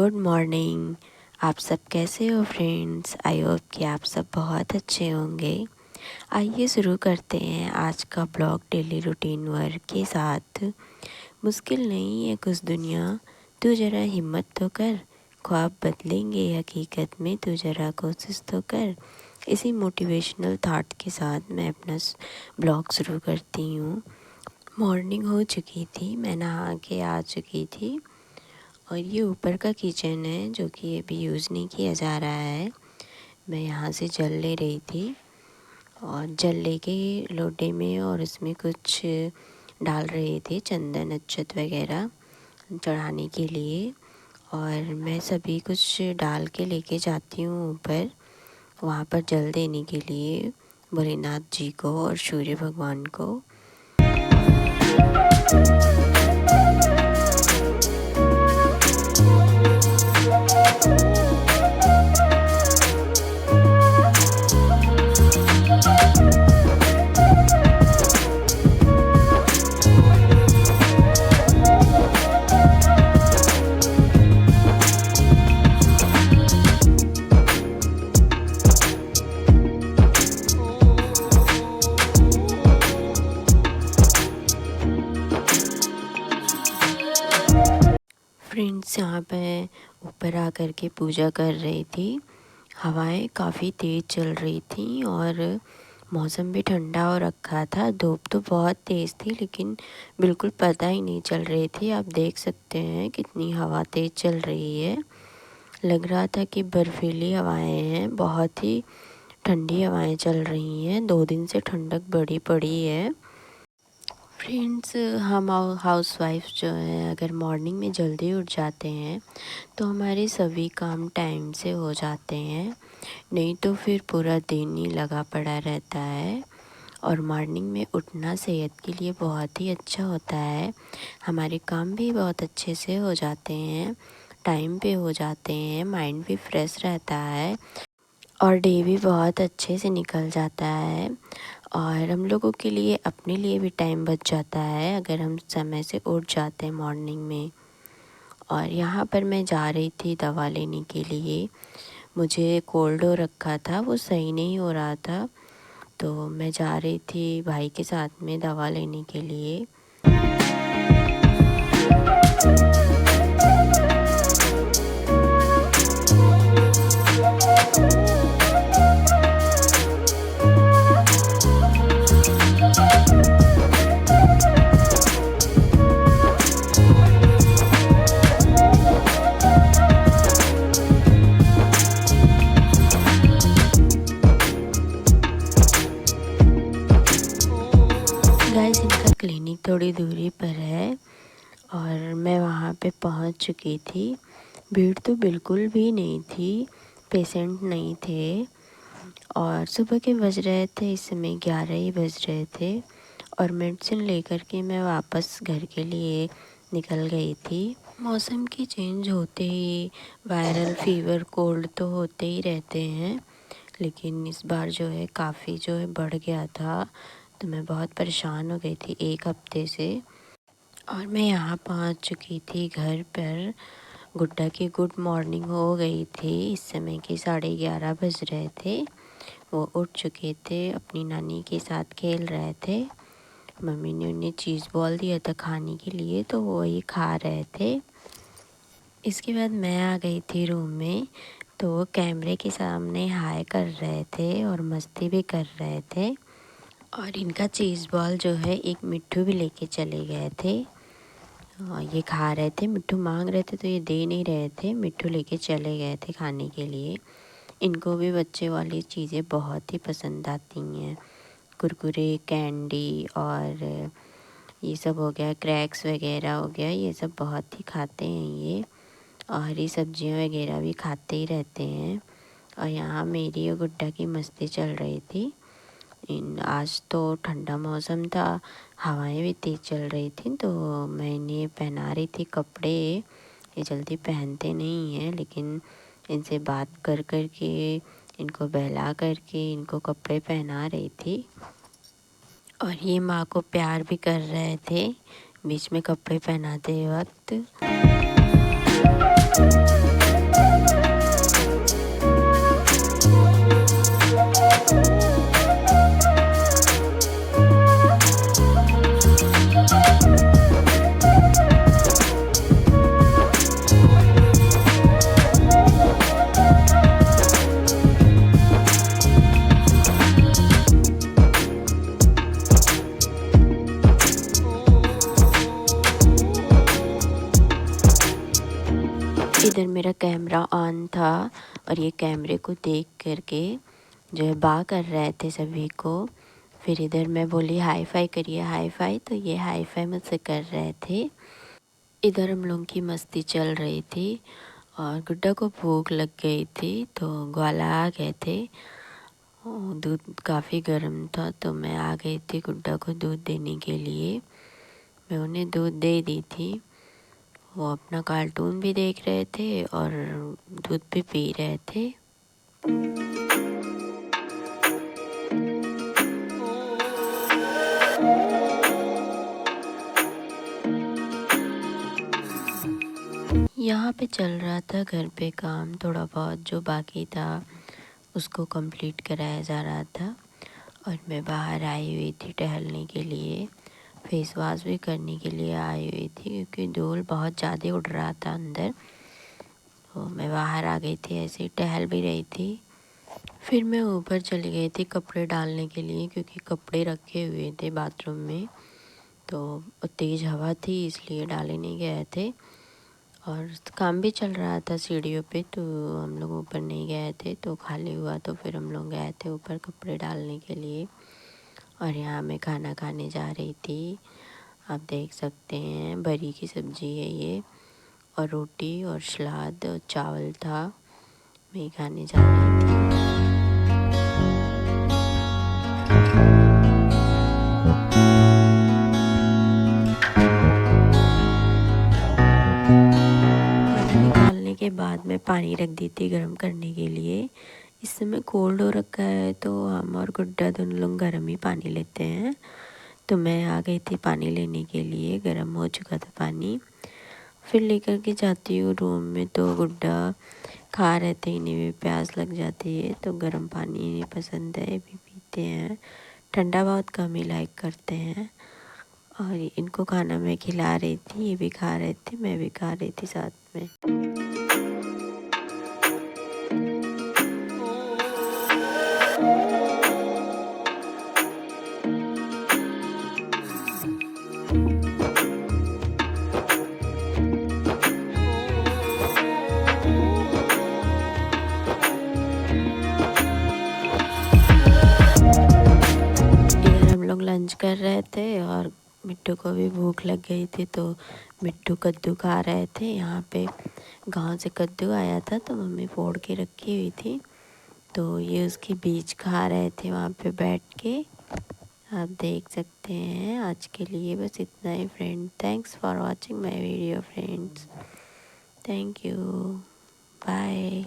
Good morning. आप सब कैसे हो फ्रेंड्स? आई होप कि आप सब बहुत अच्छे होंगे। आइए शुरू करते हैं आज का ब्लॉग डेली रूटीन वर्क के साथ। मुश्किल नहीं है कुछ दुनिया, तू ज़रा हिम्मत तो कर, ख्वाब बदलेंगे हकीकत में, तू ज़रा कोशिश तो कर। इसी मोटिवेशनल थॉट के साथ मैं अपना ब्लॉग शुरू करती हूँ। मॉर्निंग हो चुकी थी, मैं नहा के आ चुकी थी और ये ऊपर का किचन है जो कि अभी यूज़ नहीं किया जा रहा है। मैं यहाँ से जल ले रही थी और जल लेके लोटे में और उसमें कुछ डाल रहे थे, चंदन अक्षत वगैरह चढ़ाने के लिए। और मैं सभी कुछ डाल के लेके जाती हूँ ऊपर, वहाँ पर जल देने के लिए भोलेनाथ जी को और सूर्य भगवान को। फ्रेंड्स, यहाँ पे ऊपर आकर के पूजा कर रही थी। हवाएं काफ़ी तेज़ चल रही थी और मौसम भी ठंडा हो रखा था। धूप तो बहुत तेज़ थी लेकिन बिल्कुल पता ही नहीं चल रही थी। आप देख सकते हैं कितनी हवा तेज़ चल रही है। लग रहा था कि बर्फीली हवाएं हैं, बहुत ही ठंडी हवाएं चल रही हैं। 2 दिन से ठंडक बढ़ी पड़ी है। फ्रेंड्स, हम हाउसवाइफ जो हैं अगर मॉर्निंग में जल्दी उठ जाते हैं तो हमारे सभी काम टाइम से हो जाते हैं, नहीं तो फिर पूरा दिन ही लगा पड़ा रहता है। और मॉर्निंग में उठना सेहत के लिए बहुत ही अच्छा होता है। हमारे काम भी बहुत अच्छे से हो जाते हैं, टाइम पे हो जाते हैं, माइंड भी फ्रेश रहता है और डे भी बहुत अच्छे से निकल जाता है। और हम लोगों के लिए अपने लिए भी टाइम बच जाता है अगर हम समय से उठ जाते हैं मॉर्निंग में। और यहाँ पर मैं जा रही थी दवा लेने के लिए। मुझे कोल्ड हो रखा था, वो सही नहीं हो रहा था, तो मैं जा रही थी भाई के साथ में दवा लेने के लिए। गाइस, इनका क्लिनिक थोड़ी दूरी पर है और मैं वहाँ पे पहुँच चुकी थी। भीड़ तो बिल्कुल भी नहीं थी, पेशेंट नहीं थे और सुबह के बज रहे थे, इस समय 11 ही बज रहे थे। और मेडिसिन लेकर के मैं वापस घर के लिए निकल गई थी। मौसम की चेंज होते ही वायरल फीवर, कोल्ड तो होते ही रहते हैं, लेकिन इस बार जो है काफ़ी जो है बढ़ गया था, तो मैं बहुत परेशान हो गई थी 1 हफ्ते से। और मैं यहाँ पहुँच चुकी थी घर पर। गुड्डा की गुड मॉर्निंग हो गई थी, इस समय के 11:30 बज रहे थे। वो उठ चुके थे, अपनी नानी के साथ खेल रहे थे। मम्मी ने उन्हें चीज़ बॉल दिया था खाने के लिए, तो वो वही खा रहे थे। इसके बाद मैं आ गई थी रूम में, तो वो कैमरे के सामने हाय कर रहे थे और मस्ती भी कर रहे थे। और इनका चीज़ बॉल जो है एक मिट्ठू भी लेके चले गए थे। ये खा रहे थे, मिट्ठू मांग रहे थे तो ये दे नहीं रहे थे, मिट्ठू लेके चले गए थे खाने के लिए। इनको भी बच्चे वाली चीज़ें बहुत ही पसंद आती हैं, कुरकुरे, कैंडी और ये सब हो गया, क्रैक्स वगैरह हो गया, ये सब बहुत ही खाते हैं ये। और हरी सब्जियां वगैरह भी खाते ही रहते हैं। और यहाँ मेरी और गुड्डा की मस्ती चल रही थी। आज तो ठंडा मौसम था, हवाएं भी तेज़ चल रही थी, तो मैं इन्हें पहना रही थी कपड़े। ये जल्दी पहनते नहीं हैं, लेकिन इनसे बात कर कर के, इनको बहला करके इनको कपड़े पहना रही थी। और ये माँ को प्यार भी कर रहे थे बीच में कपड़े पहनाते वक्त। इधर मेरा कैमरा ऑन था और ये कैमरे को देख करके जो है बा कर रहे थे सभी को। फिर इधर मैं बोली हाई फाई करिए हाई फाई, तो ये हाई फाई मुझसे कर रहे थे। इधर हम लोगों की मस्ती चल रही थी और गुड्डा को भूख लग गई थी तो ग्वाला आ गए थे। दूध काफ़ी गर्म था तो मैं आ गई थी गुड्डा को दूध देने के लिए। मैं उन्हें दूध दे दी थी। वो अपना कार्टून भी देख रहे थे और दूध भी पी रहे थे। यहाँ पे चल रहा था घर पे काम, थोड़ा बहुत जो बाकी था उसको कंप्लीट कराया जा रहा था। और मैं बाहर आई हुई थी टहलने के लिए, फेस वॉश भी करने के लिए आई हुई थी क्योंकि धूल बहुत ज़्यादा उड़ रहा था अंदर। तो मैं बाहर आ गई थी, ऐसे ही टहल भी रही थी। फिर मैं ऊपर चली गई थी कपड़े डालने के लिए क्योंकि कपड़े रखे हुए थे बाथरूम में, तो तेज़ हवा थी इसलिए डाले नहीं गए थे। और काम भी चल रहा था सीढ़ियों पे, तो हम लोग ऊपर नहीं गए थे, तो खाली हुआ तो फिर हम लोग गए थे ऊपर कपड़े डालने के लिए। और यहाँ मैं खाना खाने जा रही थी, आप देख सकते हैं बरी की सब्ज़ी है ये, और रोटी और सलाद और चावल था, मैं खाने जा रही थी। निकालने के बाद मैं पानी रख दी थी गर्म करने के लिए। इस समय कोल्ड हो रखा है तो हम और गुड्डा दोनों लोग गर्म ही पानी लेते हैं। तो मैं आ गई थी पानी लेने के लिए, गर्म हो चुका था पानी। फिर लेकर के जाती हूँ रूम में, तो गुड्डा खा रहे थे, इन्हें भी प्यास लग जाती है तो गर्म पानी इन्हें पसंद है, भी पीते हैं। ठंडा बहुत कम ही लाइक करते हैं। और इनको खाना मैं खिला रही थी, ये भी खा रहे थे, मैं भी खा रही थी साथ में। लोग लंच कर रहे थे और मिट्टू को भी भूख लग गई थी तो मिट्टू कद्दू खा रहे थे। यहाँ पे गांव से कद्दू आया था तो मम्मी फोड़ के रखी हुई थी, तो ये उसके बीज खा रहे थे वहाँ पे बैठ के। आप देख सकते हैं। आज के लिए बस इतना ही friend. Thanks for watching my video friends. Thank you, bye.